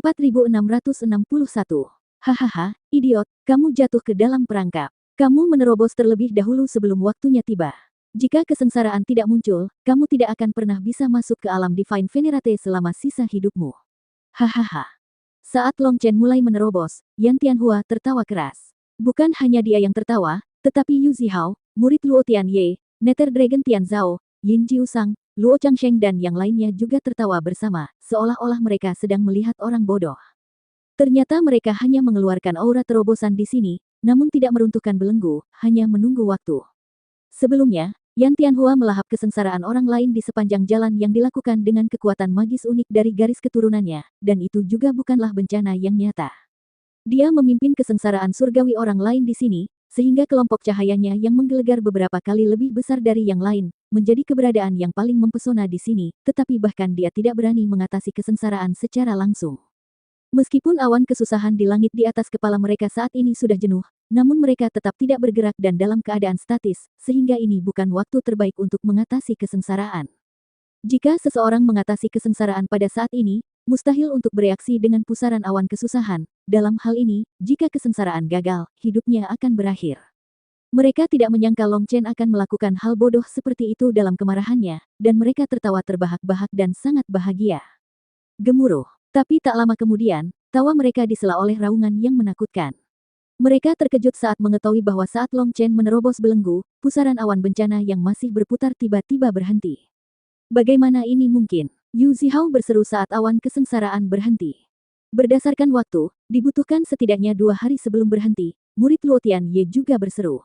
4661. Hahaha, idiot, kamu jatuh ke dalam perangkap. Kamu menerobos terlebih dahulu sebelum waktunya tiba. Jika kesengsaraan tidak muncul, kamu tidak akan pernah bisa masuk ke alam Divine Venerate selama sisa hidupmu. Hahaha. Saat Long Chen mulai menerobos, Yan Tianhua tertawa keras. Bukan hanya dia yang tertawa, tetapi Yu Zihao, murid Luo Tianye, Nether Dragon Tian Zhao, Yin Jiusang, Luo Changsheng dan yang lainnya juga tertawa bersama, seolah-olah mereka sedang melihat orang bodoh. Ternyata mereka hanya mengeluarkan aura terobosan di sini, namun tidak meruntuhkan belenggu, hanya menunggu waktu. Sebelumnya, Yan Tianhua melahap kesengsaraan orang lain di sepanjang jalan yang dilakukan dengan kekuatan magis unik dari garis keturunannya, dan itu juga bukanlah bencana yang nyata. Dia memimpin kesengsaraan surgawi orang lain di sini, sehingga kelompok cahayanya yang menggelegar beberapa kali lebih besar dari yang lain, menjadi keberadaan yang paling mempesona di sini, tetapi bahkan dia tidak berani mengatasi kesengsaraan secara langsung. Meskipun awan kesusahan di langit di atas kepala mereka saat ini sudah jenuh, namun mereka tetap tidak bergerak dan dalam keadaan statis, sehingga ini bukan waktu terbaik untuk mengatasi kesengsaraan. Jika seseorang mengatasi kesengsaraan pada saat ini, mustahil untuk bereaksi dengan pusaran awan kesusahan. Dalam hal ini, jika kesengsaraan gagal, hidupnya akan berakhir. Mereka tidak menyangka Long Chen akan melakukan hal bodoh seperti itu dalam kemarahannya, dan mereka tertawa terbahak-bahak dan sangat bahagia. Gemuruh. Tapi tak lama kemudian, tawa mereka disela oleh raungan yang menakutkan. Mereka terkejut saat mengetahui bahwa saat Long Chen menerobos belenggu, pusaran awan bencana yang masih berputar tiba-tiba berhenti. Bagaimana ini mungkin? Yu Zihao berseru saat awan kesengsaraan berhenti. Berdasarkan waktu, dibutuhkan setidaknya 2 hari sebelum berhenti, murid Luo Tianye juga berseru.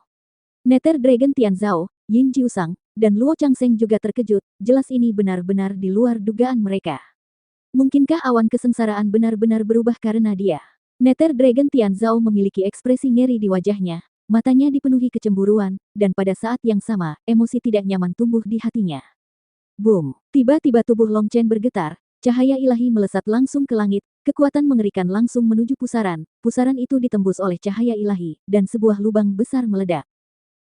Nether Dragon Tian Zhao, Yin Jiusang, dan Luo Changsheng juga terkejut, jelas ini benar-benar di luar dugaan mereka. Mungkinkah awan kesengsaraan benar-benar berubah karena dia? Nether Dragon Tian Zhao memiliki ekspresi ngeri di wajahnya, matanya dipenuhi kecemburuan, dan pada saat yang sama, emosi tidak nyaman tumbuh di hatinya. Boom! Tiba-tiba tubuh Long Chen bergetar, cahaya ilahi melesat langsung ke langit, kekuatan mengerikan langsung menuju pusaran itu ditembus oleh cahaya ilahi, dan sebuah lubang besar meledak.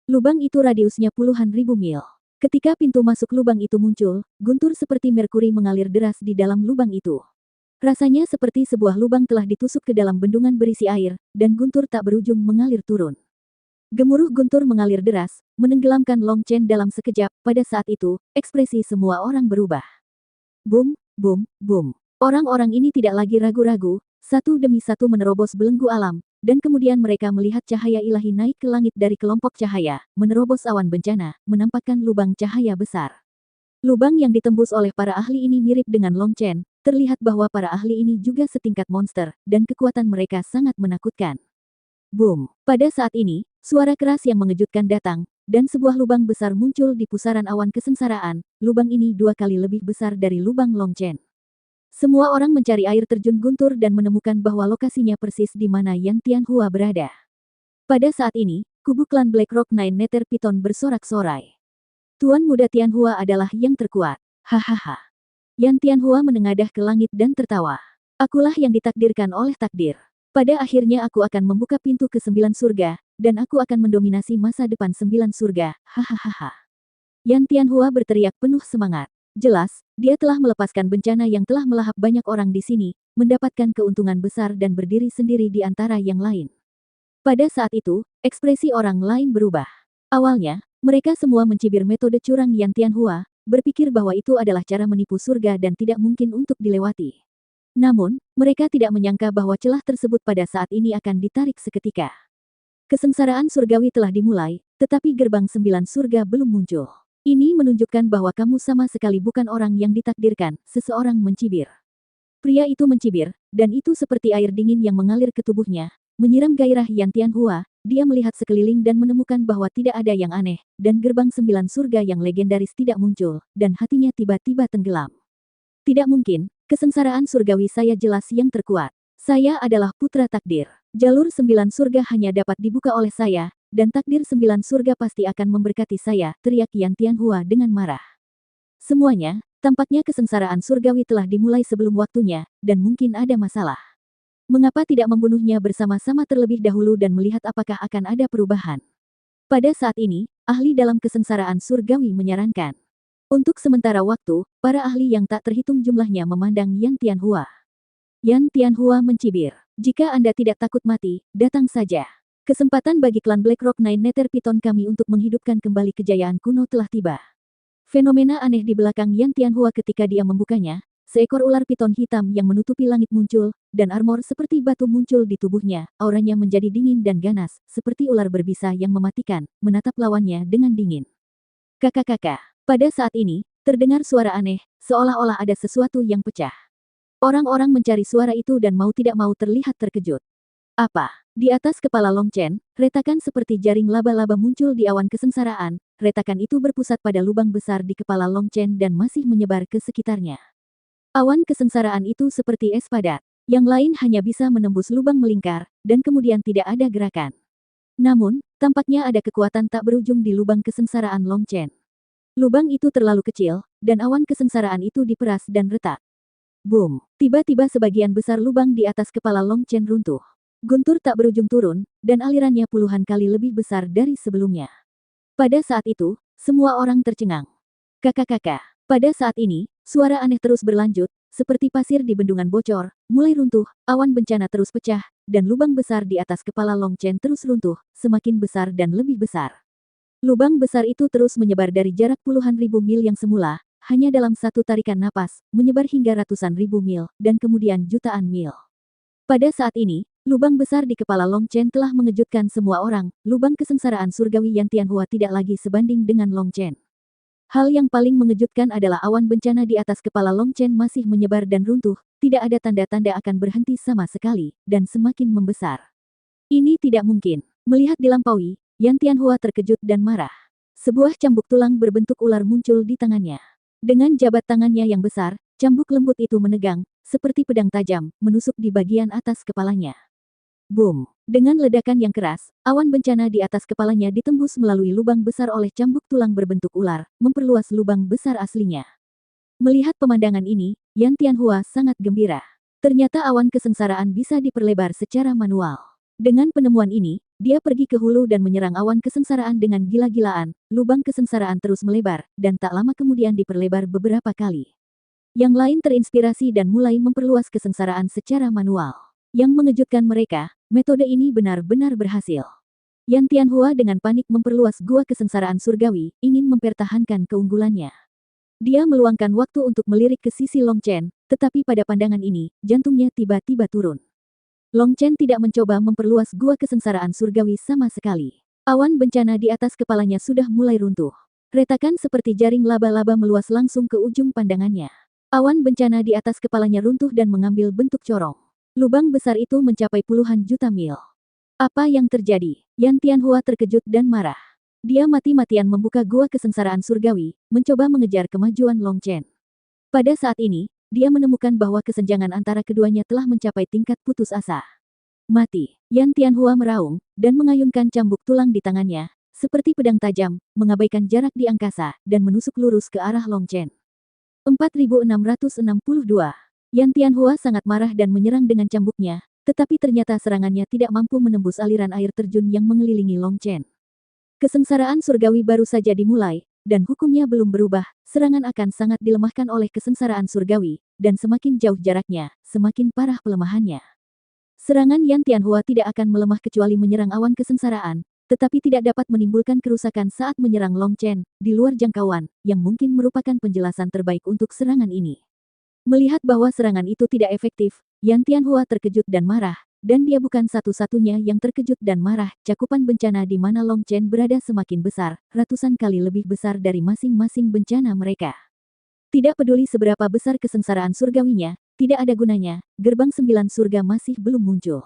Lubang itu radiusnya puluhan ribu mil. Ketika pintu masuk lubang itu muncul, guntur seperti merkuri mengalir deras di dalam lubang itu. Rasanya seperti sebuah lubang telah ditusuk ke dalam bendungan berisi air, dan guntur tak berujung mengalir turun. Gemuruh guntur mengalir deras, menenggelamkan Long Chen dalam sekejap. Pada saat itu, ekspresi semua orang berubah. Boom, boom, boom. Orang-orang ini tidak lagi ragu-ragu, satu demi satu menerobos belenggu alam, dan kemudian mereka melihat cahaya ilahi naik ke langit dari kelompok cahaya, menerobos awan bencana, menampakkan lubang cahaya besar. Lubang yang ditembus oleh para ahli ini mirip dengan Long Chen, terlihat bahwa para ahli ini juga setingkat monster, dan kekuatan mereka sangat menakutkan. Boom! Pada saat ini, suara keras yang mengejutkan datang, dan sebuah lubang besar muncul di pusaran awan kesengsaraan. Lubang ini 2 kali lebih besar dari lubang Long Chen. Semua orang mencari air terjun guntur dan menemukan bahwa lokasinya persis di mana Yan Tianhua berada. Pada saat ini, kubu klan Blackrock Nine Nether Python bersorak-sorai. Tuan muda Tianhua adalah yang terkuat. Hahaha. Yan Tianhua menengadah ke langit dan tertawa. Akulah yang ditakdirkan oleh takdir. Pada akhirnya aku akan membuka pintu ke 9 surga, dan aku akan mendominasi masa depan 9 surga. Hahaha. Yan Tianhua berteriak penuh semangat. Jelas, dia telah melepaskan bencana yang telah melahap banyak orang di sini, mendapatkan keuntungan besar dan berdiri sendiri di antara yang lain. Pada saat itu, ekspresi orang lain berubah. Awalnya, mereka semua mencibir metode curang Yan Tianhua, berpikir bahwa itu adalah cara menipu surga dan tidak mungkin untuk dilewati. Namun, mereka tidak menyangka bahwa celah tersebut pada saat ini akan ditarik seketika. Kesengsaraan surgawi telah dimulai, tetapi gerbang 9 surga belum muncul. Ini menunjukkan bahwa kamu sama sekali bukan orang yang ditakdirkan, seseorang mencibir. Pria itu mencibir, dan itu seperti air dingin yang mengalir ke tubuhnya, menyiram gairah Yan Tianhua. Dia melihat sekeliling dan menemukan bahwa tidak ada yang aneh, dan gerbang 9 surga yang legendaris tidak muncul, dan hatinya tiba-tiba tenggelam. Tidak mungkin, kesengsaraan surgawi saya jelas yang terkuat. Saya adalah putra takdir. Jalur 9 surga hanya dapat dibuka oleh saya, dan takdir 9 surga pasti akan memberkati saya, teriak Yan Tianhua dengan marah. Semuanya, tampaknya kesengsaraan surgawi telah dimulai sebelum waktunya, dan mungkin ada masalah. Mengapa tidak membunuhnya bersama-sama terlebih dahulu dan melihat apakah akan ada perubahan? Pada saat ini, ahli dalam kesengsaraan surgawi menyarankan. Untuk sementara waktu, para ahli yang tak terhitung jumlahnya memandang Yan Tianhua. Yan Tianhua mencibir. Jika Anda tidak takut mati, datang saja. Kesempatan bagi klan Blackrock Nine Nether Python kami untuk menghidupkan kembali kejayaan kuno telah tiba. Fenomena aneh di belakang Yan Tianhua ketika dia membukanya, seekor ular piton hitam yang menutupi langit muncul, dan armor seperti batu muncul di tubuhnya, auranya menjadi dingin dan ganas, seperti ular berbisa yang mematikan, menatap lawannya dengan dingin. Kakak-kakak, pada saat ini, terdengar suara aneh, seolah-olah ada sesuatu yang pecah. Orang-orang mencari suara itu dan mau tidak mau terlihat terkejut. Apa? Di atas kepala Long Chen, retakan seperti jaring laba-laba muncul di awan kesengsaraan, retakan itu berpusat pada lubang besar di kepala Long Chen dan masih menyebar ke sekitarnya. Awan kesengsaraan itu seperti es padat. Yang lain hanya bisa menembus lubang melingkar, dan kemudian tidak ada gerakan. Namun, tampaknya ada kekuatan tak berujung di lubang kesengsaraan Long Chen. Lubang itu terlalu kecil, dan awan kesengsaraan itu diperas dan retak. Boom! Tiba-tiba sebagian besar lubang di atas kepala Long Chen runtuh. Guntur tak berujung turun, dan alirannya puluhan kali lebih besar dari sebelumnya. Pada saat itu, semua orang tercengang. Kakak-kakak, pada saat ini, suara aneh terus berlanjut, seperti pasir di bendungan bocor, mulai runtuh, awan bencana terus pecah, dan lubang besar di atas kepala Long Chen terus runtuh, semakin besar dan lebih besar. Lubang besar itu terus menyebar dari jarak puluhan ribu mil yang semula, hanya dalam satu tarikan napas, menyebar hingga ratusan ribu mil, dan kemudian jutaan mil. Pada saat ini, lubang besar di kepala Long Chen telah mengejutkan semua orang, lubang kesengsaraan surgawi Yan Tianhua tidak lagi sebanding dengan Long Chen. Hal yang paling mengejutkan adalah awan bencana di atas kepala Long Chen masih menyebar dan runtuh, tidak ada tanda-tanda akan berhenti sama sekali, dan semakin membesar. Ini tidak mungkin. Melihat dilampaui, Yan Tianhua terkejut dan marah. Sebuah cambuk tulang berbentuk ular muncul di tangannya. Dengan jabat tangannya yang besar, cambuk lembut itu menegang, seperti pedang tajam, menusuk di bagian atas kepalanya. Boom! Dengan ledakan yang keras, awan bencana di atas kepalanya ditembus melalui lubang besar oleh cambuk tulang berbentuk ular, memperluas lubang besar aslinya. Melihat pemandangan ini, Yan Tianhua sangat gembira. Ternyata awan kesengsaraan bisa diperlebar secara manual. Dengan penemuan ini, dia pergi ke hulu dan menyerang awan kesengsaraan dengan gila-gilaan, lubang kesengsaraan terus melebar, dan tak lama kemudian diperlebar beberapa kali. Yang lain terinspirasi dan mulai memperluas kesengsaraan secara manual. Yang mengejutkan mereka, metode ini benar-benar berhasil. Yan Tianhua dengan panik memperluas gua kesengsaraan surgawi, ingin mempertahankan keunggulannya. Dia meluangkan waktu untuk melirik ke sisi Long Chen, tetapi pada pandangan ini, jantungnya tiba-tiba turun. Long Chen tidak mencoba memperluas gua kesengsaraan surgawi sama sekali. Awan bencana di atas kepalanya sudah mulai runtuh. Retakan seperti jaring laba-laba meluas langsung ke ujung pandangannya. Awan bencana di atas kepalanya runtuh dan mengambil bentuk corong. Lubang besar itu mencapai puluhan juta mil. Apa yang terjadi? Yan Tianhua terkejut dan marah. Dia mati-matian membuka gua kesengsaraan surgawi, mencoba mengejar kemajuan Long Chen. Pada saat ini, dia menemukan bahwa kesenjangan antara keduanya telah mencapai tingkat putus asa. Mati. Yan Tianhua meraung, dan mengayunkan cambuk tulang di tangannya, seperti pedang tajam, mengabaikan jarak di angkasa, dan menusuk lurus ke arah Long Chen. 4662. Yan Tianhua sangat marah dan menyerang dengan cambuknya, tetapi ternyata serangannya tidak mampu menembus aliran air terjun yang mengelilingi Long Chen. Kesengsaraan surgawi baru saja dimulai, dan hukumnya belum berubah, serangan akan sangat dilemahkan oleh kesengsaraan surgawi, dan semakin jauh jaraknya, semakin parah pelemahannya. Serangan Yan Tianhua tidak akan melemah kecuali menyerang awan kesengsaraan, tetapi tidak dapat menimbulkan kerusakan saat menyerang Long Chen, di luar jangkauan, yang mungkin merupakan penjelasan terbaik untuk serangan ini. Melihat bahwa serangan itu tidak efektif, Yan Tianhua terkejut dan marah, dan dia bukan satu-satunya yang terkejut dan marah. Cakupan bencana di mana Long Chen berada semakin besar, ratusan kali lebih besar dari masing-masing bencana mereka. Tidak peduli seberapa besar kesengsaraan surgawinya, tidak ada gunanya, gerbang 9 surga masih belum muncul.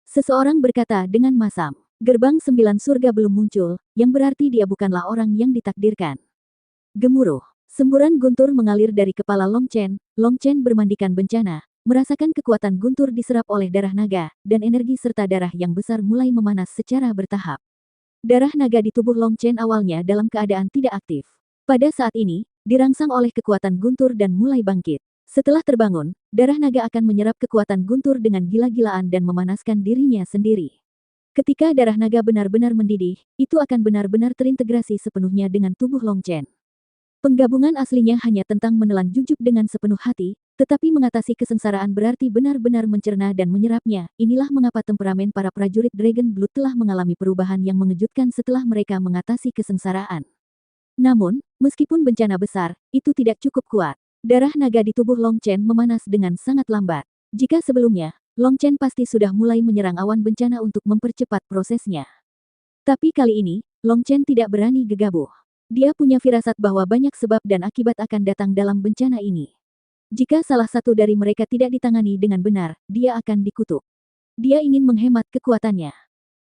Seseorang berkata dengan masam, gerbang 9 surga belum muncul, yang berarti dia bukanlah orang yang ditakdirkan. Gemuruh. Semburan guntur mengalir dari kepala Long Chen bermandikan bencana, merasakan kekuatan guntur diserap oleh darah naga, dan energi serta darah yang besar mulai memanas secara bertahap. Darah naga di tubuh Long Chen awalnya dalam keadaan tidak aktif. Pada saat ini, dirangsang oleh kekuatan guntur dan mulai bangkit. Setelah terbangun, darah naga akan menyerap kekuatan guntur dengan gila-gilaan dan memanaskan dirinya sendiri. Ketika darah naga benar-benar mendidih, itu akan benar-benar terintegrasi sepenuhnya dengan tubuh Long Chen. Penggabungan aslinya hanya tentang menelan jujuk dengan sepenuh hati, Tetapi mengatasi kesengsaraan berarti benar-benar mencerna dan menyerapnya. Inilah mengapa temperamen para prajurit Dragon Blood telah mengalami perubahan yang mengejutkan setelah mereka mengatasi kesengsaraan. Namun, meskipun bencana besar, itu tidak cukup kuat. Darah naga di tubuh Long Chen memanas dengan sangat lambat. Jika sebelumnya, Long Chen pasti sudah mulai menyerang awan bencana untuk mempercepat prosesnya. Tapi kali ini, Long Chen tidak berani gegabah. Dia punya firasat bahwa banyak sebab dan akibat akan datang dalam bencana ini. Jika salah satu dari mereka tidak ditangani dengan benar, dia akan dikutuk. Dia ingin menghemat kekuatannya.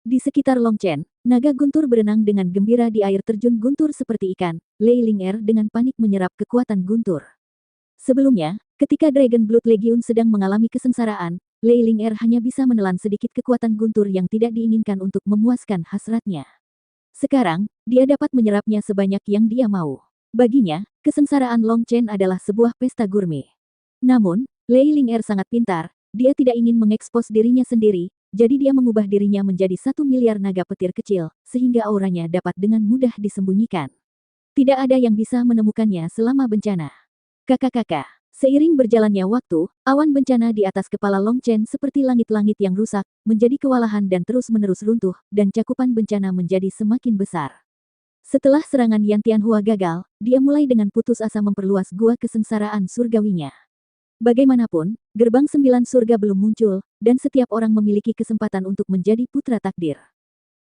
Di sekitar Long Chen, naga guntur berenang dengan gembira di air terjun guntur seperti ikan. Lei Ling dengan panik menyerap kekuatan guntur. Sebelumnya, ketika Dragon Blood Legion sedang mengalami kesengsaraan, Lei Ling hanya bisa menelan sedikit kekuatan guntur yang tidak diinginkan untuk memuaskan hasratnya. Sekarang, dia dapat menyerapnya sebanyak yang dia mau. Baginya, kesengsaraan Long Chen adalah sebuah pesta gourmet. Namun, Lei Ling sangat pintar, dia tidak ingin mengekspos dirinya sendiri, jadi dia mengubah dirinya menjadi 1 miliar naga petir kecil, sehingga auranya dapat dengan mudah disembunyikan. Tidak ada yang bisa menemukannya selama bencana. Kakak-kakak, seiring berjalannya waktu, awan bencana di atas kepala Long Chen seperti langit-langit yang rusak, menjadi kewalahan dan terus-menerus runtuh, dan cakupan bencana menjadi semakin besar. Setelah serangan Yan Tianhua gagal, dia mulai dengan putus asa memperluas gua kesengsaraan surgawinya. Bagaimanapun, gerbang 9 surga belum muncul, dan setiap orang memiliki kesempatan untuk menjadi putra takdir.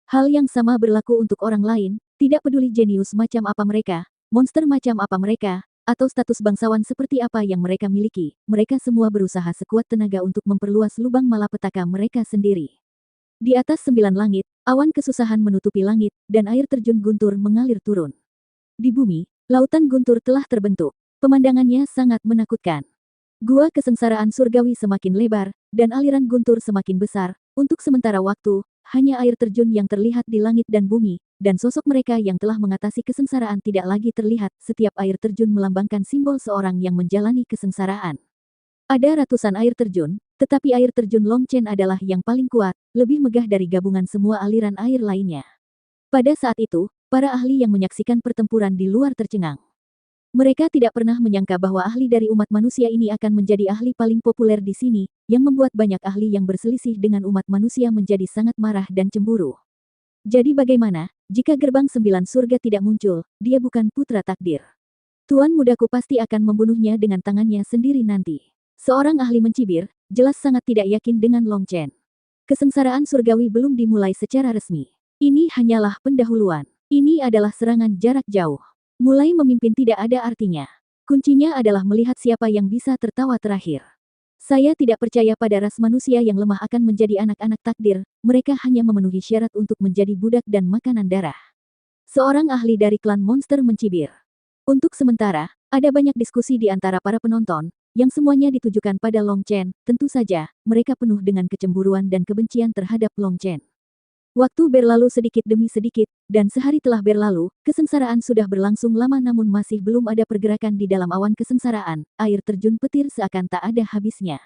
Hal yang sama berlaku untuk orang lain, tidak peduli jenius macam apa mereka, monster macam apa mereka, atau status bangsawan seperti apa yang mereka miliki, mereka semua berusaha sekuat tenaga untuk memperluas lubang malapetaka mereka sendiri. Di atas 9 langit, awan kesusahan menutupi langit, dan air terjun guntur mengalir turun. Di bumi, lautan guntur telah terbentuk. Pemandangannya sangat menakutkan. Gua kesengsaraan surgawi semakin lebar, dan aliran guntur semakin besar. Untuk sementara waktu, hanya air terjun yang terlihat di langit dan bumi, dan sosok mereka yang telah mengatasi kesengsaraan tidak lagi terlihat. Setiap air terjun melambangkan simbol seorang yang menjalani kesengsaraan. Ada ratusan air terjun, tetapi air terjun Long Chen adalah yang paling kuat, lebih megah dari gabungan semua aliran air lainnya. Pada saat itu, para ahli yang menyaksikan pertempuran di luar tercengang. Mereka tidak pernah menyangka bahwa ahli dari umat manusia ini akan menjadi ahli paling populer di sini, yang membuat banyak ahli yang berselisih dengan umat manusia menjadi sangat marah dan cemburu. Jadi bagaimana, jika gerbang 9 surga tidak muncul, dia bukan putra takdir. Tuan mudaku pasti akan membunuhnya dengan tangannya sendiri nanti. Seorang ahli mencibir, jelas sangat tidak yakin dengan Long Chen. Kesengsaraan surgawi belum dimulai secara resmi. Ini hanyalah pendahuluan. Ini adalah serangan jarak jauh. Mulai memimpin tidak ada artinya. Kuncinya adalah melihat siapa yang bisa tertawa terakhir. Saya tidak percaya pada ras manusia yang lemah akan menjadi anak-anak takdir, mereka hanya memenuhi syarat untuk menjadi budak dan makanan darah. Seorang ahli dari klan monster mencibir. Untuk sementara, ada banyak diskusi di antara para penonton, yang semuanya ditujukan pada Long Chen. Tentu saja, mereka penuh dengan kecemburuan dan kebencian terhadap Long Chen. Waktu berlalu sedikit demi sedikit, dan sehari telah berlalu, kesengsaraan sudah berlangsung lama namun masih belum ada pergerakan di dalam awan kesengsaraan, air terjun petir seakan tak ada habisnya.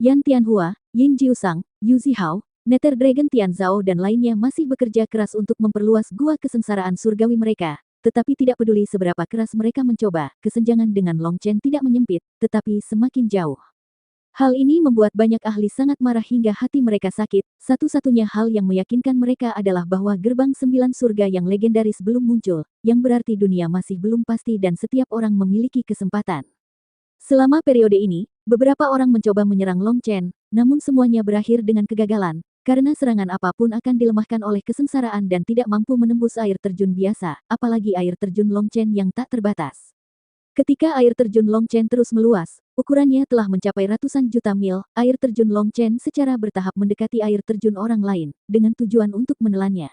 Yan Tianhua, Yin Jiusang, Yu Zihao, Nether Dragon Tianzhao dan lainnya masih bekerja keras untuk memperluas gua kesengsaraan surgawi mereka, tetapi tidak peduli seberapa keras mereka mencoba, kesenjangan dengan Long Chen tidak menyempit, tetapi semakin jauh. Hal ini membuat banyak ahli sangat marah hingga hati mereka sakit. Satu-satunya hal yang meyakinkan mereka adalah bahwa gerbang 9 surga yang legendaris belum muncul, yang berarti dunia masih belum pasti dan setiap orang memiliki kesempatan. Selama periode ini, beberapa orang mencoba menyerang Long Chen, namun semuanya berakhir dengan kegagalan, karena serangan apapun akan dilemahkan oleh kesengsaraan dan tidak mampu menembus air terjun biasa, apalagi air terjun Long Chen yang tak terbatas. Ketika air terjun Long Chen terus meluas, ukurannya telah mencapai ratusan juta mil, air terjun Long Chen secara bertahap mendekati air terjun orang lain, dengan tujuan untuk menelannya.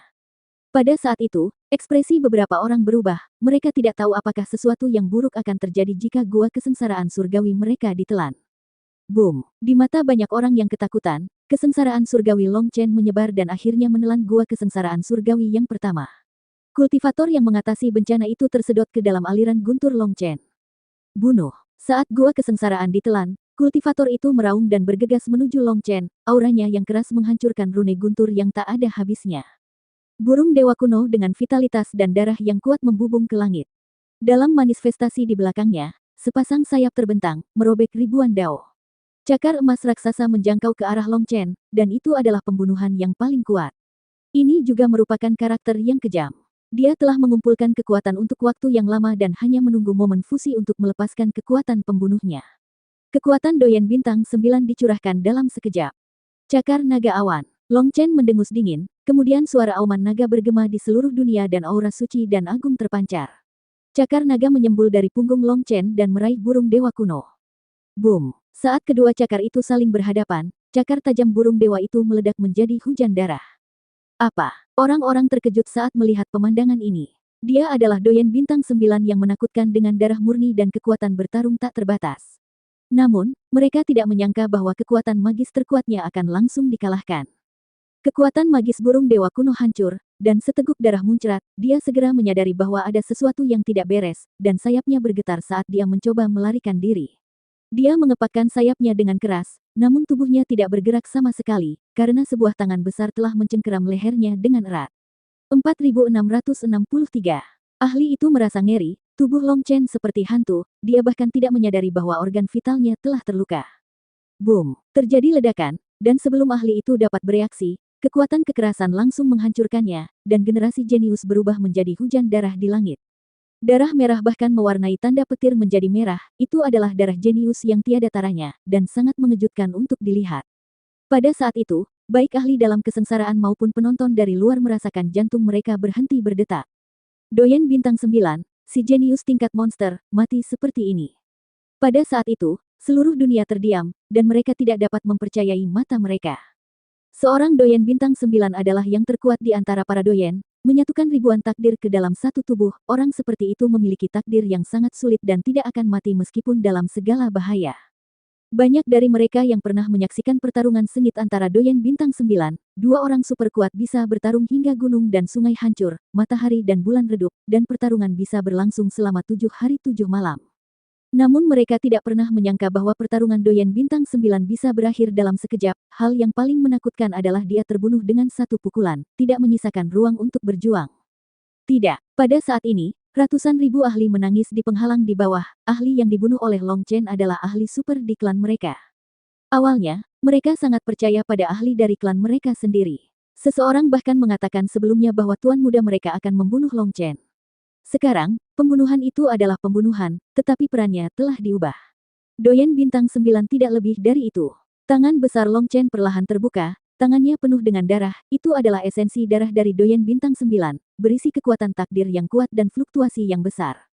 Pada saat itu, ekspresi beberapa orang berubah, mereka tidak tahu apakah sesuatu yang buruk akan terjadi jika gua kesengsaraan surgawi mereka ditelan. Boom! Di mata banyak orang yang ketakutan, kesengsaraan surgawi Long Chen menyebar dan akhirnya menelan gua kesengsaraan surgawi yang pertama. Kultivator yang mengatasi bencana itu tersedot ke dalam aliran guntur Long Chen. Bunuh. Saat gua kesengsaraan ditelan, kultivator itu meraung dan bergegas menuju Long Chen, auranya yang keras menghancurkan rune guntur yang tak ada habisnya. Burung dewa kuno dengan vitalitas dan darah yang kuat membubung ke langit. Dalam manifestasi di belakangnya, sepasang sayap terbentang, merobek ribuan dao. Cakar emas raksasa menjangkau ke arah Long Chen, dan itu adalah pembunuhan yang paling kuat. Ini juga merupakan karakter yang kejam. Dia telah mengumpulkan kekuatan untuk waktu yang lama dan hanya menunggu momen fusi untuk melepaskan kekuatan pembunuhnya. Kekuatan Doyen Bintang 9 dicurahkan dalam sekejap. Cakar naga awan. Long Chen mendengus dingin, kemudian suara auman naga bergema di seluruh dunia dan aura suci dan agung terpancar. Cakar naga menyembul dari punggung Long Chen dan meraih burung dewa kuno. Boom! Saat kedua cakar itu saling berhadapan, cakar tajam burung dewa itu meledak menjadi hujan darah. Apa? Orang-orang terkejut saat melihat pemandangan ini. Dia adalah Doyen Bintang 9 yang menakutkan dengan darah murni dan kekuatan bertarung tak terbatas. Namun, mereka tidak menyangka bahwa kekuatan magis terkuatnya akan langsung dikalahkan. Kekuatan magis burung dewa kuno hancur, dan seteguk darah muncrat, dia segera menyadari bahwa ada sesuatu yang tidak beres, dan sayapnya bergetar saat dia mencoba melarikan diri. Dia mengepakkan sayapnya dengan keras, namun tubuhnya tidak bergerak sama sekali, karena sebuah tangan besar telah mencengkeram lehernya dengan erat. 4663. Ahli itu merasa ngeri, tubuh Long Chen seperti hantu, dia bahkan tidak menyadari bahwa organ vitalnya telah terluka. Boom! Terjadi ledakan, dan sebelum ahli itu dapat bereaksi, kekuatan kekerasan langsung menghancurkannya, dan generasi jenius berubah menjadi hujan darah di langit. Darah merah bahkan mewarnai tanda petir menjadi merah, itu adalah darah jenius yang tiada taranya, dan sangat mengejutkan untuk dilihat. Pada saat itu, baik ahli dalam kesengsaraan maupun penonton dari luar merasakan jantung mereka berhenti berdetak. Doyen Bintang 9, si jenius tingkat monster, mati seperti ini. Pada saat itu, seluruh dunia terdiam, dan mereka tidak dapat mempercayai mata mereka. Seorang Doyen Bintang 9 adalah yang terkuat di antara para doyen, menyatukan ribuan takdir ke dalam satu tubuh. Orang seperti itu memiliki takdir yang sangat sulit dan tidak akan mati meskipun dalam segala bahaya. Banyak dari mereka yang pernah menyaksikan pertarungan sengit antara Doyen Bintang 9, dua orang super kuat bisa bertarung hingga gunung dan sungai hancur, matahari dan bulan redup, dan pertarungan bisa berlangsung selama 7 hari 7 malam. Namun mereka tidak pernah menyangka bahwa pertarungan Doyen Bintang 9 bisa berakhir dalam sekejap. Hal yang paling menakutkan adalah dia terbunuh dengan satu pukulan, tidak menyisakan ruang untuk berjuang. Tidak, pada saat ini, ratusan ribu ahli menangis di penghalang di bawah. Ahli yang dibunuh oleh Long Chen adalah ahli super di klan mereka. Awalnya, mereka sangat percaya pada ahli dari klan mereka sendiri. Seseorang bahkan mengatakan sebelumnya bahwa tuan muda mereka akan membunuh Long Chen. Sekarang, pembunuhan itu adalah pembunuhan, tetapi perannya telah diubah. Doyen Bintang 9 tidak lebih dari itu. Tangan besar Long Chen perlahan terbuka, tangannya penuh dengan darah, itu adalah esensi darah dari Doyen Bintang 9, berisi kekuatan takdir yang kuat dan fluktuasi yang besar.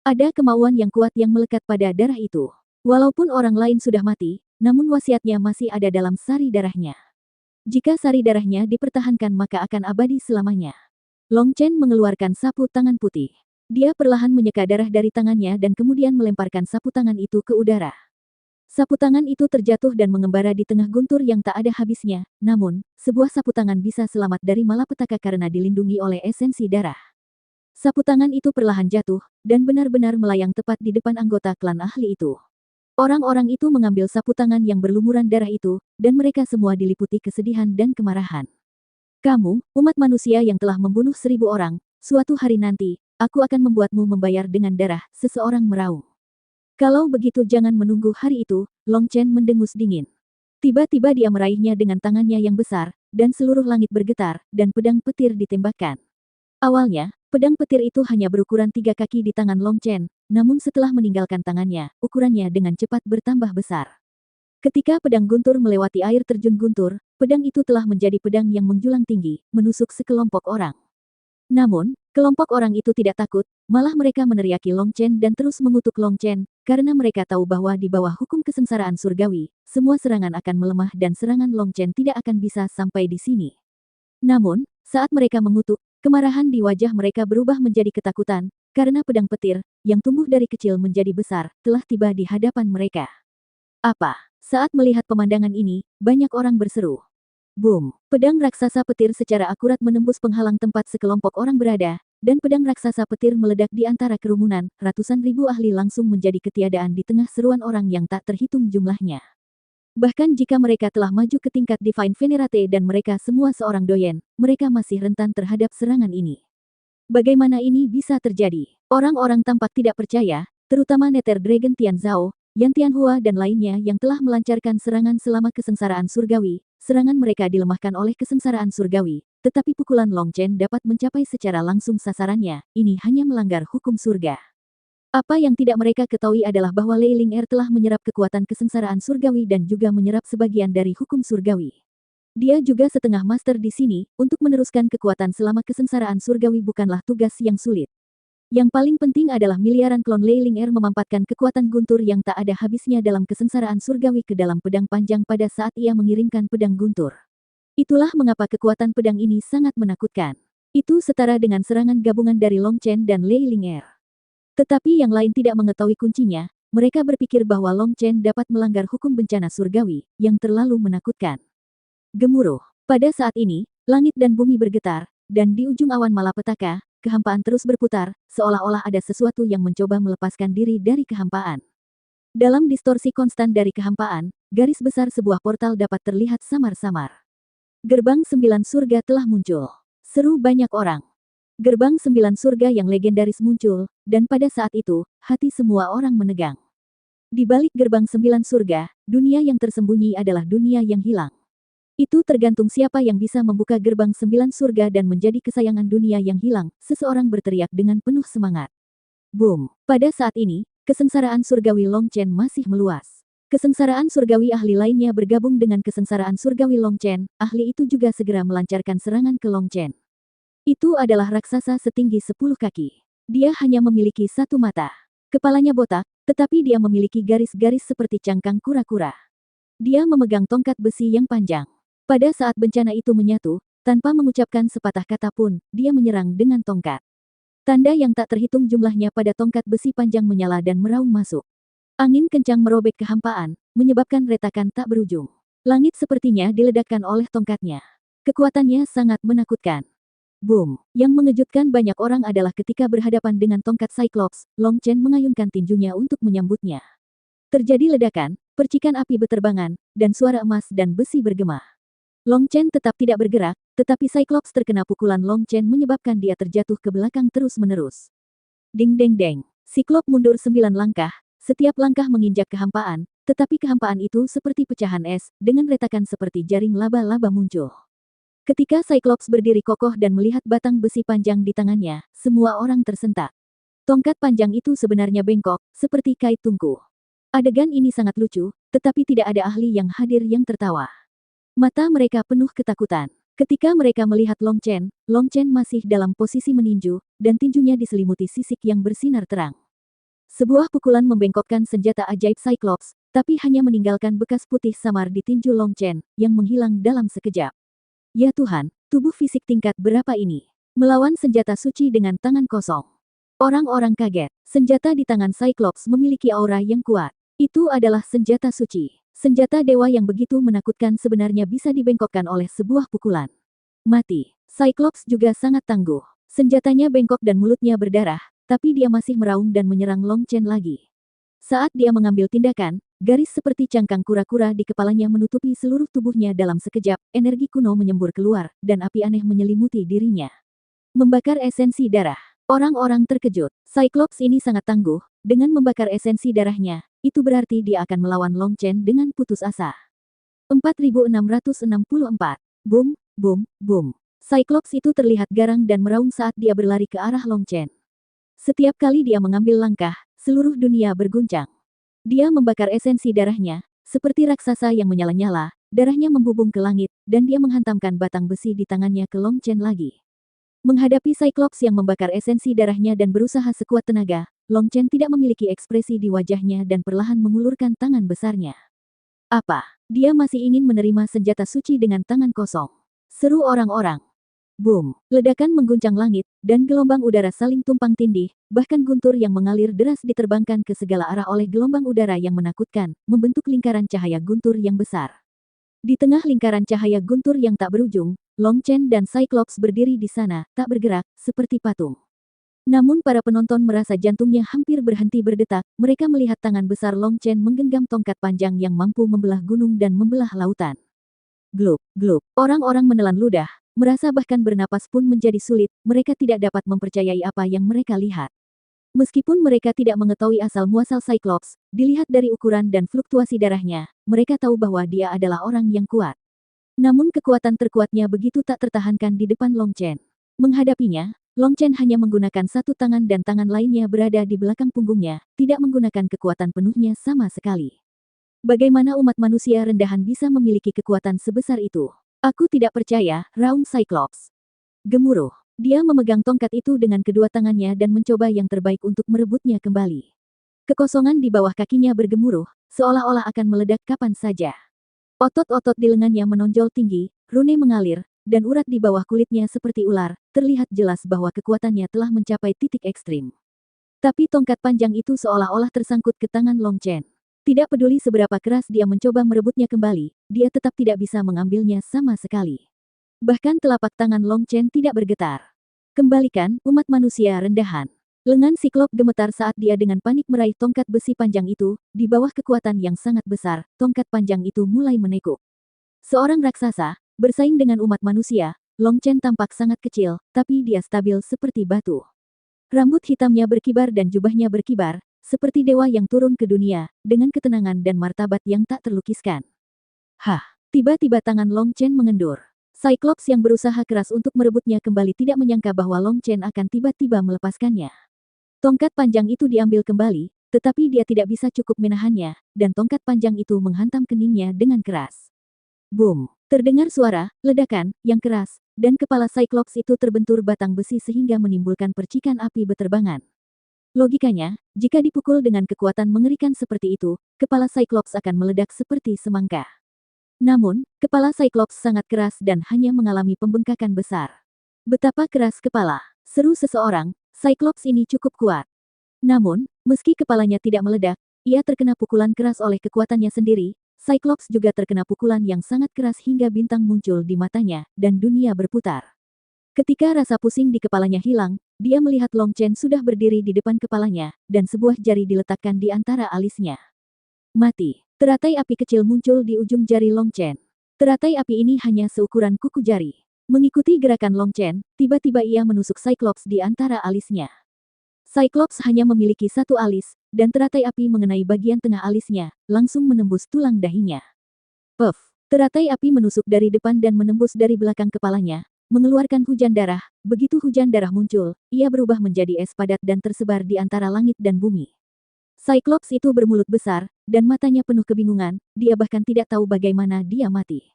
Ada kemauan yang kuat yang melekat pada darah itu. Walaupun orang lain sudah mati, namun wasiatnya masih ada dalam sari darahnya. Jika sari darahnya dipertahankan maka akan abadi selamanya. Long Chen mengeluarkan sapu tangan putih. Dia perlahan menyeka darah dari tangannya dan kemudian melemparkan sapu tangan itu ke udara. Sapu tangan itu terjatuh dan mengembara di tengah guntur yang tak ada habisnya, namun, sebuah sapu tangan bisa selamat dari malapetaka karena dilindungi oleh esensi darah. Sapu tangan itu perlahan jatuh, dan benar-benar melayang tepat di depan anggota klan ahli itu. Orang-orang itu mengambil sapu tangan yang berlumuran darah itu, dan mereka semua diliputi kesedihan dan kemarahan. Kamu, umat manusia yang telah membunuh 1000 orang, suatu hari nanti, aku akan membuatmu membayar dengan darah, seseorang meraung. Kalau begitu jangan menunggu hari itu, Long Chen mendengus dingin. Tiba-tiba dia meraihnya dengan tangannya yang besar, dan seluruh langit bergetar, dan pedang petir ditembakkan. Awalnya, pedang petir itu hanya berukuran 3 kaki di tangan Long Chen, namun setelah meninggalkan tangannya, ukurannya dengan cepat bertambah besar. Ketika pedang guntur melewati air terjun guntur, pedang itu telah menjadi pedang yang menjulang tinggi, menusuk sekelompok orang. Namun, kelompok orang itu tidak takut, malah mereka meneriaki Long Chen dan terus mengutuk Long Chen, karena mereka tahu bahwa di bawah hukum kesengsaraan surgawi, semua serangan akan melemah dan serangan Long Chen tidak akan bisa sampai di sini. Namun, saat mereka mengutuk, kemarahan di wajah mereka berubah menjadi ketakutan, karena pedang petir, yang tumbuh dari kecil menjadi besar, telah tiba di hadapan mereka. Apa? Saat melihat pemandangan ini, banyak orang berseru. Boom! Pedang raksasa petir secara akurat menembus penghalang tempat sekelompok orang berada, dan pedang raksasa petir meledak di antara kerumunan. Ratusan ribu ahli langsung menjadi ketiadaan di tengah seruan orang yang tak terhitung jumlahnya. Bahkan jika mereka telah maju ke tingkat Divine Venerate dan mereka semua seorang doyen, mereka masih rentan terhadap serangan ini. Bagaimana ini bisa terjadi? Orang-orang tampak tidak percaya, terutama Nether Dragon Tianzhao, Yan Tianhua dan lainnya yang telah melancarkan serangan selama kesengsaraan surgawi. Serangan mereka dilemahkan oleh kesengsaraan surgawi, tetapi pukulan Long Chen dapat mencapai secara langsung sasarannya. Ini hanya melanggar hukum surga. Apa yang tidak mereka ketahui adalah bahwa Lei Ling Er telah menyerap kekuatan kesengsaraan surgawi dan juga menyerap sebagian dari hukum surgawi. Dia juga setengah master di sini, untuk meneruskan kekuatan selama kesengsaraan surgawi bukanlah tugas yang sulit. Yang paling penting adalah miliaran klon Lei Ling Er memampatkan kekuatan guntur yang tak ada habisnya dalam kesengsaraan surgawi ke dalam pedang panjang pada saat ia mengirimkan pedang guntur. Itulah mengapa kekuatan pedang ini sangat menakutkan. Itu setara dengan serangan gabungan dari Long Chen dan Lei Ling Er. Tetapi yang lain tidak mengetahui kuncinya, mereka berpikir bahwa Long Chen dapat melanggar hukum bencana surgawi, yang terlalu menakutkan. Gemuruh. Pada saat ini, langit dan bumi bergetar, dan di ujung awan malapetaka, kehampaan terus berputar, seolah-olah ada sesuatu yang mencoba melepaskan diri dari kehampaan. Dalam distorsi konstan dari kehampaan, garis besar sebuah portal dapat terlihat samar-samar. Gerbang 9 surga telah muncul. Seru banyak orang. Gerbang 9 surga yang legendaris muncul, dan pada saat itu, hati semua orang menegang. Di balik gerbang 9 surga, dunia yang tersembunyi adalah dunia yang hilang. Itu tergantung siapa yang bisa membuka gerbang 9 surga dan menjadi kesayangan dunia yang hilang, seseorang berteriak dengan penuh semangat. Boom! Pada saat ini, kesengsaraan surgawi Long Chen masih meluas. Kesengsaraan surgawi ahli lainnya bergabung dengan kesengsaraan surgawi Long Chen, ahli itu juga segera melancarkan serangan ke Long Chen. Itu adalah raksasa setinggi 10 kaki. Dia hanya memiliki satu mata. Kepalanya botak, tetapi dia memiliki garis-garis seperti cangkang kura-kura. Dia memegang tongkat besi yang panjang. Pada saat bencana itu menyatu, tanpa mengucapkan sepatah kata pun, dia menyerang dengan tongkat. Tanda yang tak terhitung jumlahnya pada tongkat besi panjang menyala dan meraung masuk. Angin kencang merobek kehampaan, menyebabkan retakan tak berujung. Langit sepertinya diledakkan oleh tongkatnya. Kekuatannya sangat menakutkan. Boom! Yang mengejutkan banyak orang adalah ketika berhadapan dengan tongkat Cyclops, Long Chen mengayunkan tinjunya untuk menyambutnya. Terjadi ledakan, percikan api beterbangan, dan suara emas dan besi bergema. Long Chen tetap tidak bergerak, tetapi Cyclops terkena pukulan Long Chen menyebabkan dia terjatuh ke belakang terus-menerus. Ding deng deng. Cyclops mundur 9 langkah, setiap langkah menginjak kehampaan, tetapi kehampaan itu seperti pecahan es, dengan retakan seperti jaring laba-laba muncul. Ketika Cyclops berdiri kokoh dan melihat batang besi panjang di tangannya, semua orang tersentak. Tongkat panjang itu sebenarnya bengkok, seperti kait tungku. Adegan ini sangat lucu, tetapi tidak ada ahli yang hadir yang tertawa. Mata mereka penuh ketakutan. Ketika mereka melihat Long Chen masih dalam posisi meninju, dan tinjunya diselimuti sisik yang bersinar terang. Sebuah pukulan membengkokkan senjata ajaib Cyclops, tapi hanya meninggalkan bekas putih samar di tinju Long Chen, yang menghilang dalam sekejap. Ya Tuhan, tubuh fisik tingkat berapa ini? Melawan senjata suci dengan tangan kosong. Orang-orang kaget. Senjata di tangan Cyclops memiliki aura yang kuat. Itu adalah senjata suci. Senjata dewa yang begitu menakutkan sebenarnya bisa dibengkokkan oleh sebuah pukulan. Mati. Cyclops juga sangat tangguh. Senjatanya bengkok dan mulutnya berdarah, tapi dia masih meraung dan menyerang Long Chen lagi. Saat dia mengambil tindakan, garis seperti cangkang kura-kura di kepalanya menutupi seluruh tubuhnya dalam sekejap, energi kuno menyembur keluar, dan api aneh menyelimuti dirinya. Membakar esensi darah. Orang-orang terkejut. Cyclops ini sangat tangguh, dengan membakar esensi darahnya, itu berarti dia akan melawan Long Chen dengan putus asa. 4664. Boom, boom, boom. Cyclops itu terlihat garang dan meraung saat dia berlari ke arah Long Chen. Setiap kali dia mengambil langkah, seluruh dunia berguncang. Dia membakar esensi darahnya, seperti raksasa yang menyala-nyala, darahnya membubung ke langit, dan dia menghantamkan batang besi di tangannya ke Long Chen lagi. Menghadapi Cyclops yang membakar esensi darahnya dan berusaha sekuat tenaga, Long Chen tidak memiliki ekspresi di wajahnya dan perlahan mengulurkan tangan besarnya. Apa? Dia masih ingin menerima senjata suci dengan tangan kosong. Seru orang-orang. Boom! Ledakan mengguncang langit, dan gelombang udara saling tumpang tindih, bahkan guntur yang mengalir deras diterbangkan ke segala arah oleh gelombang udara yang menakutkan, membentuk lingkaran cahaya guntur yang besar. Di tengah lingkaran cahaya guntur yang tak berujung, Long Chen dan Cyclops berdiri di sana, tak bergerak, seperti patung. Namun para penonton merasa jantungnya hampir berhenti berdetak, mereka melihat tangan besar Long Chen menggenggam tongkat panjang yang mampu membelah gunung dan membelah lautan. Gluk, gluk. Orang-orang menelan ludah, merasa bahkan bernapas pun menjadi sulit, mereka tidak dapat mempercayai apa yang mereka lihat. Meskipun mereka tidak mengetahui asal-muasal Cyclops, dilihat dari ukuran dan fluktuasi darahnya, mereka tahu bahwa dia adalah orang yang kuat. Namun kekuatan terkuatnya begitu tak tertahankan di depan Long Chen. Menghadapinya, Long Chen hanya menggunakan satu tangan dan tangan lainnya berada di belakang punggungnya, tidak menggunakan kekuatan penuhnya sama sekali. Bagaimana umat manusia rendahan bisa memiliki kekuatan sebesar itu? Aku tidak percaya, raung Cyclops. Gemuruh. Dia memegang tongkat itu dengan kedua tangannya dan mencoba yang terbaik untuk merebutnya kembali. Kekosongan di bawah kakinya bergemuruh, seolah-olah akan meledak kapan saja. Otot-otot di lengannya menonjol tinggi, rune mengalir, dan urat di bawah kulitnya seperti ular, terlihat jelas bahwa kekuatannya telah mencapai titik ekstrim. Tapi tongkat panjang itu seolah-olah tersangkut ke tangan Long Chen. Tidak peduli seberapa keras dia mencoba merebutnya kembali, dia tetap tidak bisa mengambilnya sama sekali. Bahkan telapak tangan Long Chen tidak bergetar. Kembalikan, umat manusia rendahan. Lengan Siklop gemetar saat dia dengan panik meraih tongkat besi panjang itu, di bawah kekuatan yang sangat besar, tongkat panjang itu mulai menekuk. Seorang raksasa, bersaing dengan umat manusia, Long Chen tampak sangat kecil, tapi dia stabil seperti batu. Rambut hitamnya berkibar dan jubahnya berkibar, seperti dewa yang turun ke dunia, dengan ketenangan dan martabat yang tak terlukiskan. Hah, tiba-tiba tangan Long Chen mengendur. Cyclops yang berusaha keras untuk merebutnya kembali tidak menyangka bahwa Long Chen akan tiba-tiba melepaskannya. Tongkat panjang itu diambil kembali, tetapi dia tidak bisa cukup menahannya, dan tongkat panjang itu menghantam keningnya dengan keras. Boom! Terdengar suara, ledakan, yang keras, dan kepala Cyclops itu terbentur batang besi sehingga menimbulkan percikan api beterbangan. Logikanya, jika dipukul dengan kekuatan mengerikan seperti itu, kepala Cyclops akan meledak seperti semangka. Namun, kepala Cyclops sangat keras dan hanya mengalami pembengkakan besar. Betapa keras kepala, seru seseorang, Cyclops ini cukup kuat. Namun, meski kepalanya tidak meledak, ia terkena pukulan keras oleh kekuatannya sendiri. Cyclops juga terkena pukulan yang sangat keras hingga bintang muncul di matanya, dan dunia berputar. Ketika rasa pusing di kepalanya hilang, dia melihat Long Chen sudah berdiri di depan kepalanya, dan sebuah jari diletakkan di antara alisnya. Mati. Teratai api kecil muncul di ujung jari Long Chen. Teratai api ini hanya seukuran kuku jari. Mengikuti gerakan Long Chen, tiba-tiba ia menusuk Cyclops di antara alisnya. Cyclops hanya memiliki satu alis, dan teratai api mengenai bagian tengah alisnya, langsung menembus tulang dahinya. Puff! Teratai api menusuk dari depan dan menembus dari belakang kepalanya, mengeluarkan hujan darah. Begitu hujan darah muncul, ia berubah menjadi es padat dan tersebar di antara langit dan bumi. Cyclops itu bermulut besar, dan matanya penuh kebingungan, dia bahkan tidak tahu bagaimana dia mati.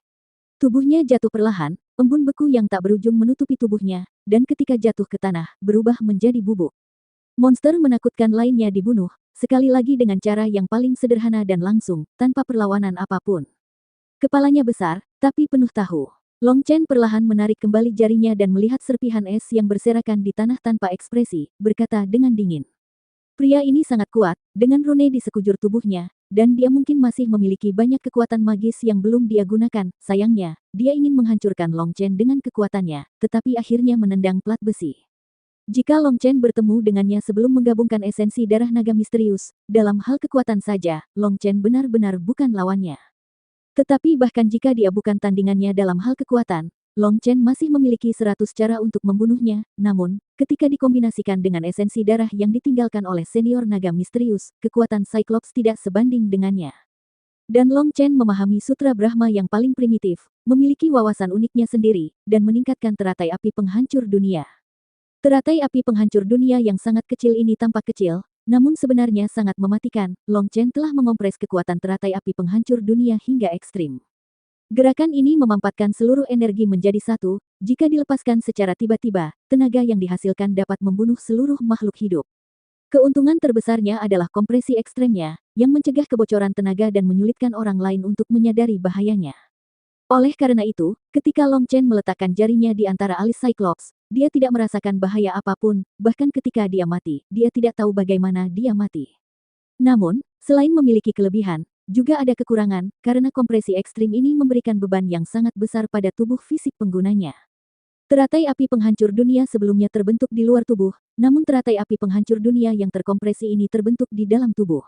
Tubuhnya jatuh perlahan, embun beku yang tak berujung menutupi tubuhnya, dan ketika jatuh ke tanah, berubah menjadi bubuk. Monster menakutkan lainnya dibunuh, sekali lagi dengan cara yang paling sederhana dan langsung, tanpa perlawanan apapun. Kepalanya besar, tapi penuh tahu. Long Chen perlahan menarik kembali jarinya dan melihat serpihan es yang berserakan di tanah tanpa ekspresi, berkata dengan dingin. Pria ini sangat kuat, dengan rune di sekujur tubuhnya, dan dia mungkin masih memiliki banyak kekuatan magis yang belum dia gunakan. Sayangnya, dia ingin menghancurkan Long Chen dengan kekuatannya, tetapi akhirnya menendang plat besi. Jika Long Chen bertemu dengannya sebelum menggabungkan esensi darah naga misterius, dalam hal kekuatan saja, Long Chen benar-benar bukan lawannya. Tetapi bahkan jika dia bukan tandingannya dalam hal kekuatan, Long Chen masih memiliki 100 cara untuk membunuhnya, namun, ketika dikombinasikan dengan esensi darah yang ditinggalkan oleh senior naga misterius, kekuatan Cyclops tidak sebanding dengannya. Dan Long Chen memahami sutra Brahma yang paling primitif, memiliki wawasan uniknya sendiri, dan meningkatkan teratai api penghancur dunia. Teratai api penghancur dunia yang sangat kecil ini tampak kecil, namun sebenarnya sangat mematikan. Long Chen telah mengompres kekuatan teratai api penghancur dunia hingga ekstrim. Gerakan ini memampatkan seluruh energi menjadi satu, jika dilepaskan secara tiba-tiba, tenaga yang dihasilkan dapat membunuh seluruh makhluk hidup. Keuntungan terbesarnya adalah kompresi ekstremnya, yang mencegah kebocoran tenaga dan menyulitkan orang lain untuk menyadari bahayanya. Oleh karena itu, ketika Long Chen meletakkan jarinya di antara alis Cyclops, dia tidak merasakan bahaya apapun, bahkan ketika dia mati, dia tidak tahu bagaimana dia mati. Namun, selain memiliki kelebihan, juga ada kekurangan, karena kompresi ekstrim ini memberikan beban yang sangat besar pada tubuh fisik penggunanya. Teratai api penghancur dunia sebelumnya terbentuk di luar tubuh, namun teratai api penghancur dunia yang terkompresi ini terbentuk di dalam tubuh.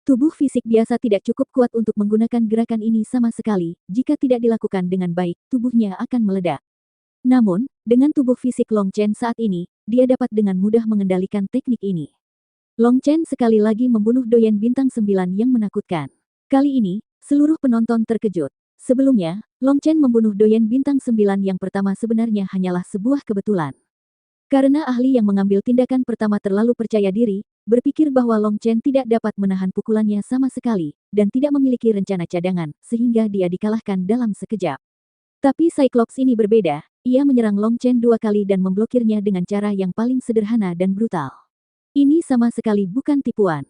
Tubuh fisik biasa tidak cukup kuat untuk menggunakan gerakan ini sama sekali, jika tidak dilakukan dengan baik, tubuhnya akan meledak. Namun, dengan tubuh fisik Long Chen saat ini, dia dapat dengan mudah mengendalikan teknik ini. Long Chen sekali lagi membunuh doyen bintang 9 yang menakutkan. Kali ini, seluruh penonton terkejut. Sebelumnya, Long Chen membunuh doyen bintang 9 yang pertama sebenarnya hanyalah sebuah kebetulan. Karena ahli yang mengambil tindakan pertama terlalu percaya diri, berpikir bahwa Long Chen tidak dapat menahan pukulannya sama sekali, dan tidak memiliki rencana cadangan, sehingga dia dikalahkan dalam sekejap. Tapi Cyclops ini berbeda, ia menyerang Long Chen 2 kali dan memblokirnya dengan cara yang paling sederhana dan brutal. Ini sama sekali bukan tipuan.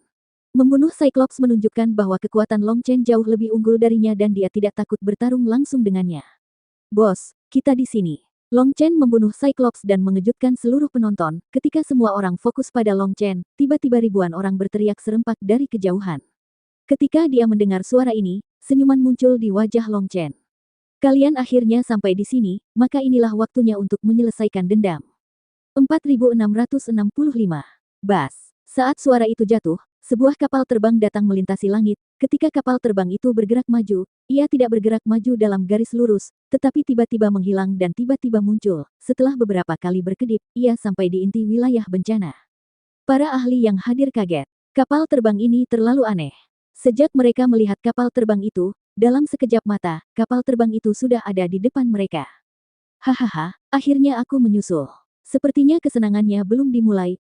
Membunuh Cyclops menunjukkan bahwa kekuatan Long Chen jauh lebih unggul darinya dan dia tidak takut bertarung langsung dengannya. Bos, kita di sini. Long Chen membunuh Cyclops dan mengejutkan seluruh penonton. Ketika semua orang fokus pada Long Chen, tiba-tiba ribuan orang berteriak serempak dari kejauhan. Ketika dia mendengar suara ini, senyuman muncul di wajah Long Chen. Kalian akhirnya sampai di sini, maka inilah waktunya untuk menyelesaikan dendam. 4665. Bas. Saat suara itu jatuh, sebuah kapal terbang datang melintasi langit. Ketika kapal terbang itu bergerak maju, ia tidak bergerak maju dalam garis lurus, tetapi tiba-tiba menghilang dan tiba-tiba muncul. Setelah beberapa kali berkedip, ia sampai di inti wilayah bencana. Para ahli yang hadir kaget. Kapal terbang ini terlalu aneh. Sejak mereka melihat kapal terbang itu, dalam sekejap mata, kapal terbang itu sudah ada di depan mereka. Hahaha, akhirnya aku menyusul. Sepertinya kesenangannya belum dimulai.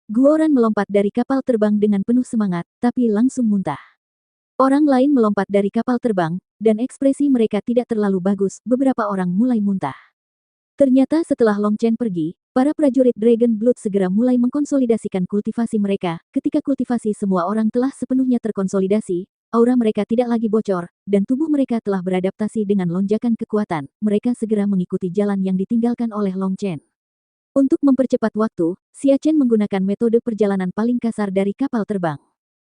Guoran melompat dari kapal terbang dengan penuh semangat, tapi langsung muntah. Orang lain melompat dari kapal terbang, dan ekspresi mereka tidak terlalu bagus, beberapa orang mulai muntah. Ternyata setelah Long Chen pergi, para prajurit Dragon Blood segera mulai mengkonsolidasikan kultivasi mereka. Ketika kultivasi semua orang telah sepenuhnya terkonsolidasi, aura mereka tidak lagi bocor, dan tubuh mereka telah beradaptasi dengan lonjakan kekuatan. Mereka segera mengikuti jalan yang ditinggalkan oleh Long Chen. Untuk mempercepat waktu, Xia Chen menggunakan metode perjalanan paling kasar dari kapal terbang.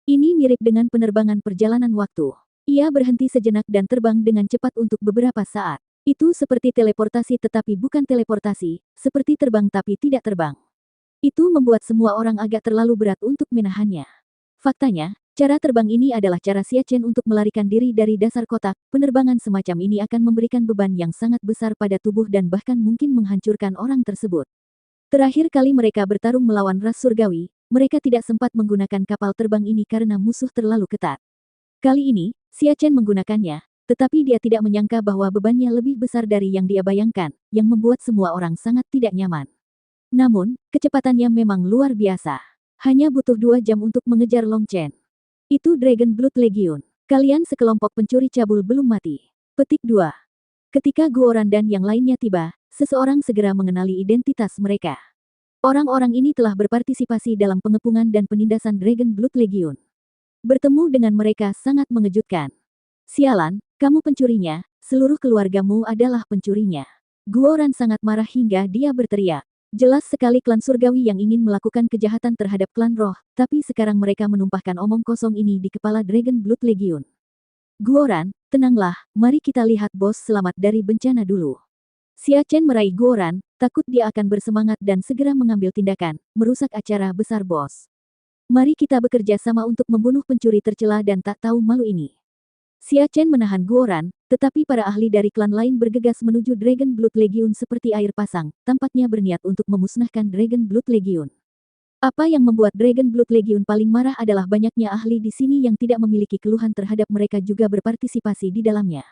Ini mirip dengan penerbangan perjalanan waktu. Ia berhenti sejenak dan terbang dengan cepat untuk beberapa saat. Itu seperti teleportasi tetapi bukan teleportasi, seperti terbang tapi tidak terbang. Itu membuat semua orang agak terlalu berat untuk menahannya. Faktanya, cara terbang ini adalah cara Xia Chen untuk melarikan diri dari dasar kotak. Penerbangan semacam ini akan memberikan beban yang sangat besar pada tubuh dan bahkan mungkin menghancurkan orang tersebut. Terakhir kali mereka bertarung melawan ras surgawi, mereka tidak sempat menggunakan kapal terbang ini karena musuh terlalu ketat. Kali ini, Xia Chen menggunakannya, tetapi dia tidak menyangka bahwa bebannya lebih besar dari yang dia bayangkan, yang membuat semua orang sangat tidak nyaman. Namun, kecepatannya memang luar biasa. Hanya butuh 2 jam untuk mengejar Long Chen. Itu Dragon Blood Legion. Kalian sekelompok pencuri cabul belum mati. Petik 2. Ketika Guoran dan yang lainnya tiba, seseorang segera mengenali identitas mereka. Orang-orang ini telah berpartisipasi dalam pengepungan dan penindasan Dragon Blood Legion. Bertemu dengan mereka sangat mengejutkan. Sialan, kamu pencurinya, seluruh keluargamu adalah pencurinya. Guoran sangat marah hingga dia berteriak. Jelas sekali klan surgawi yang ingin melakukan kejahatan terhadap klan roh, tapi sekarang mereka menumpahkan omong kosong ini di kepala Dragon Blood Legion. Guoran, tenanglah, mari kita lihat bos selamat dari bencana dulu. Xia Chen meraih Guoran, takut dia akan bersemangat dan segera mengambil tindakan, merusak acara besar bos. Mari kita bekerja sama untuk membunuh pencuri tercela dan tak tahu malu ini. Xia Chen menahan Guoran, tetapi para ahli dari klan lain bergegas menuju Dragon Blood Legion seperti air pasang, tampaknya berniat untuk memusnahkan Dragon Blood Legion. Apa yang membuat Dragon Blood Legion paling marah adalah banyaknya ahli di sini yang tidak memiliki keluhan terhadap mereka juga berpartisipasi di dalamnya.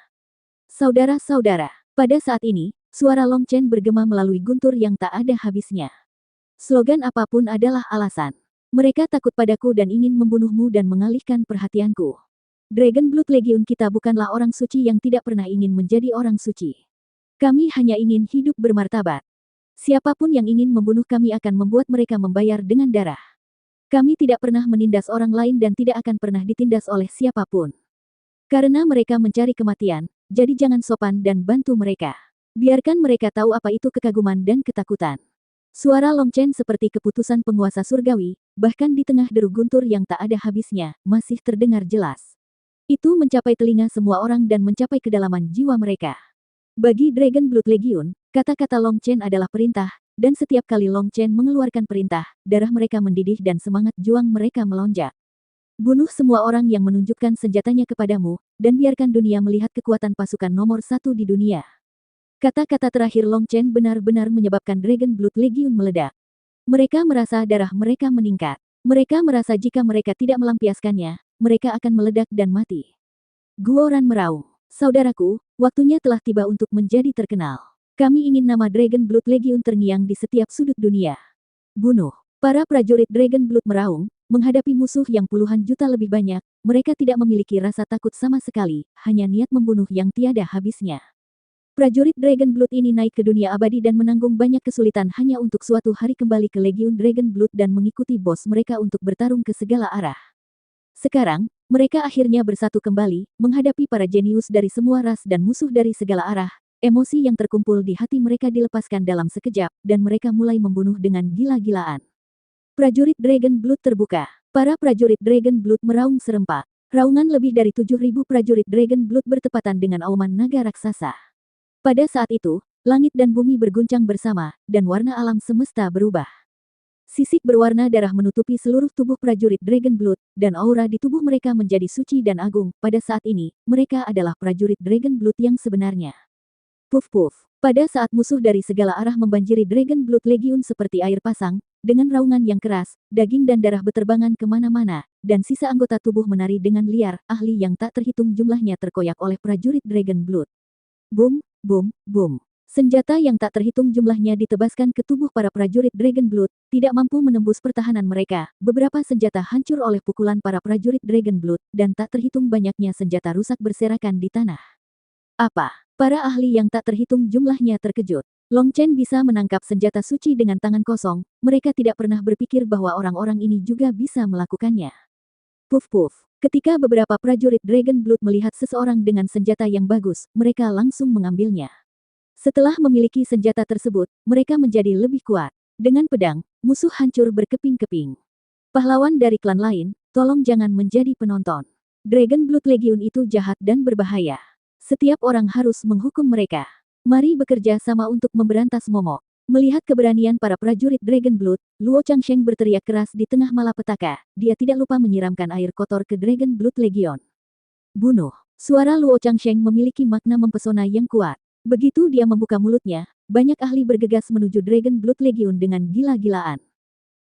Saudara-saudara, pada saat ini, suara Long Chen bergema melalui guntur yang tak ada habisnya. Slogan apapun adalah alasan. Mereka takut padaku dan ingin membunuhmu dan mengalihkan perhatianku. Dragon Blood Legion kita bukanlah orang suci yang tidak pernah ingin menjadi orang suci. Kami hanya ingin hidup bermartabat. Siapapun yang ingin membunuh kami akan membuat mereka membayar dengan darah. Kami tidak pernah menindas orang lain dan tidak akan pernah ditindas oleh siapapun. Karena mereka mencari kematian, jadi jangan sopan dan bantu mereka. Biarkan mereka tahu apa itu kekaguman dan ketakutan. Suara Long Chen seperti keputusan penguasa surgawi, bahkan di tengah deru guntur yang tak ada habisnya, masih terdengar jelas. Itu mencapai telinga semua orang dan mencapai kedalaman jiwa mereka. Bagi Dragon Blood Legion, kata-kata Long Chen adalah perintah, dan setiap kali Long Chen mengeluarkan perintah, darah mereka mendidih dan semangat juang mereka melonjak. Bunuh semua orang yang menunjukkan senjatanya kepadamu, dan biarkan dunia melihat kekuatan pasukan nomor 1 di dunia. Kata-kata terakhir Long Chen benar-benar menyebabkan Dragon Blood Legion meledak. Mereka merasa darah mereka meningkat. Mereka merasa jika mereka tidak melampiaskannya, mereka akan meledak dan mati. Guoran meraung. Saudaraku, waktunya telah tiba untuk menjadi terkenal. Kami ingin nama Dragon Blood Legion terngiang di setiap sudut dunia. Bunuh. Para prajurit Dragon Blood meraung, menghadapi musuh yang puluhan juta lebih banyak, mereka tidak memiliki rasa takut sama sekali, hanya niat membunuh yang tiada habisnya. Prajurit Dragon Blood ini naik ke dunia abadi dan menanggung banyak kesulitan hanya untuk suatu hari kembali ke Legiun Dragon Blood dan mengikuti bos mereka untuk bertarung ke segala arah. Sekarang, mereka akhirnya bersatu kembali, menghadapi para jenius dari semua ras dan musuh dari segala arah. Emosi yang terkumpul di hati mereka dilepaskan dalam sekejap, dan mereka mulai membunuh dengan gila-gilaan. Prajurit Dragon Blood terbuka. Para prajurit Dragon Blood meraung serempak. Raungan lebih dari 7.000 prajurit Dragon Blood bertepatan dengan auman naga raksasa. Pada saat itu, langit dan bumi berguncang bersama, dan warna alam semesta berubah. Sisik berwarna darah menutupi seluruh tubuh prajurit Dragon Blood, dan aura di tubuh mereka menjadi suci dan agung. Pada saat ini, mereka adalah prajurit Dragon Blood yang sebenarnya. Puf-puf. Pada saat musuh dari segala arah membanjiri Dragon Blood Legion seperti air pasang, dengan raungan yang keras, daging dan darah beterbangan kemana-mana, dan sisa anggota tubuh menari dengan liar, ahli yang tak terhitung jumlahnya terkoyak oleh prajurit Dragon Blood. Boom, boom, boom. Senjata yang tak terhitung jumlahnya ditebaskan ke tubuh para prajurit Dragon Blood, tidak mampu menembus pertahanan mereka. Beberapa senjata hancur oleh pukulan para prajurit Dragon Blood, dan tak terhitung banyaknya senjata rusak berserakan di tanah. Apa? Para ahli yang tak terhitung jumlahnya terkejut. Long Chen bisa menangkap senjata suci dengan tangan kosong, mereka tidak pernah berpikir bahwa orang-orang ini juga bisa melakukannya. Puf-puf. Ketika beberapa prajurit Dragon Blood melihat seseorang dengan senjata yang bagus, mereka langsung mengambilnya. Setelah memiliki senjata tersebut, mereka menjadi lebih kuat. Dengan pedang, musuh hancur berkeping-keping. Pahlawan dari klan lain, tolong jangan menjadi penonton. Dragon Blood Legion itu jahat dan berbahaya. Setiap orang harus menghukum mereka. Mari bekerja sama untuk memberantas momok. Melihat keberanian para prajurit Dragon Blood, Luo Changsheng berteriak keras di tengah malapetaka. Dia tidak lupa menyiramkan air kotor ke Dragon Blood Legion. Bunuh. Suara Luo Changsheng memiliki makna mempesona yang kuat. Begitu dia membuka mulutnya, banyak ahli bergegas menuju Dragon Blood Legion dengan gila-gilaan.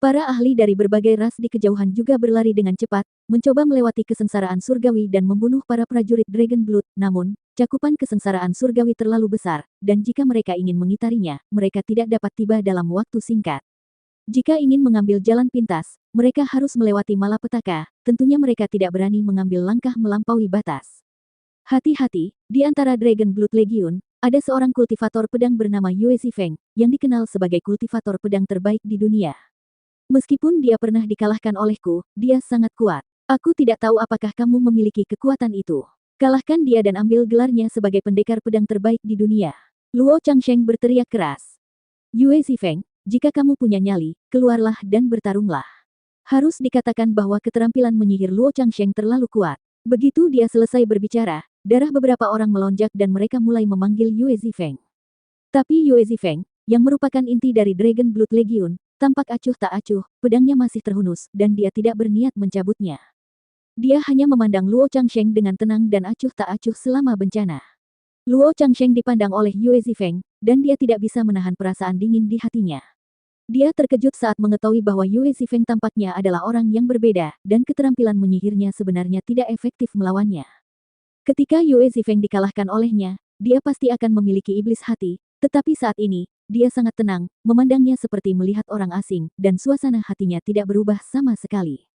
Para ahli dari berbagai ras di kejauhan juga berlari dengan cepat, mencoba melewati kesengsaraan surgawi dan membunuh para prajurit Dragon Blood. Namun, cakupan kesengsaraan surgawi terlalu besar, dan jika mereka ingin mengitarinya, mereka tidak dapat tiba dalam waktu singkat. Jika ingin mengambil jalan pintas, mereka harus melewati malapetaka, tentunya mereka tidak berani mengambil langkah melampaui batas. Hati-hati, di antara Dragon Blood Legion, ada seorang kultivator pedang bernama Yue Zifeng, yang dikenal sebagai kultivator pedang terbaik di dunia. Meskipun dia pernah dikalahkan olehku, dia sangat kuat. Aku tidak tahu apakah kamu memiliki kekuatan itu. Kalahkan dia dan ambil gelarnya sebagai pendekar pedang terbaik di dunia. Luo Changsheng berteriak keras. Yue Zifeng, jika kamu punya nyali, keluarlah dan bertarunglah. Harus dikatakan bahwa keterampilan menyihir Luo Changsheng terlalu kuat. Begitu dia selesai berbicara, darah beberapa orang melonjak dan mereka mulai memanggil Yue Zifeng. Tapi Yue Zifeng, yang merupakan inti dari Dragon Blood Legion, tampak acuh tak acuh, pedangnya masih terhunus, dan dia tidak berniat mencabutnya. Dia hanya memandang Luo Changsheng dengan tenang dan acuh tak acuh selama bencana. Luo Changsheng dipandang oleh Yue Zifeng, dan dia tidak bisa menahan perasaan dingin di hatinya. Dia terkejut saat mengetahui bahwa Yue Zifeng tampaknya adalah orang yang berbeda, dan keterampilan menyihirnya sebenarnya tidak efektif melawannya. Ketika Yue Zifeng dikalahkan olehnya, dia pasti akan memiliki iblis hati, tetapi saat ini, dia sangat tenang, memandangnya seperti melihat orang asing, dan suasana hatinya tidak berubah sama sekali.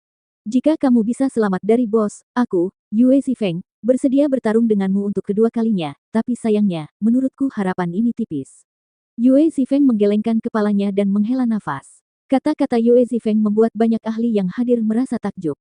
Jika kamu bisa selamat dari bos, aku, Yue Zifeng, bersedia bertarung denganmu untuk kedua kalinya, tapi sayangnya, menurutku harapan ini tipis. Yue Zifeng menggelengkan kepalanya dan menghela nafas. Kata-kata Yue Zifeng membuat banyak ahli yang hadir merasa takjub.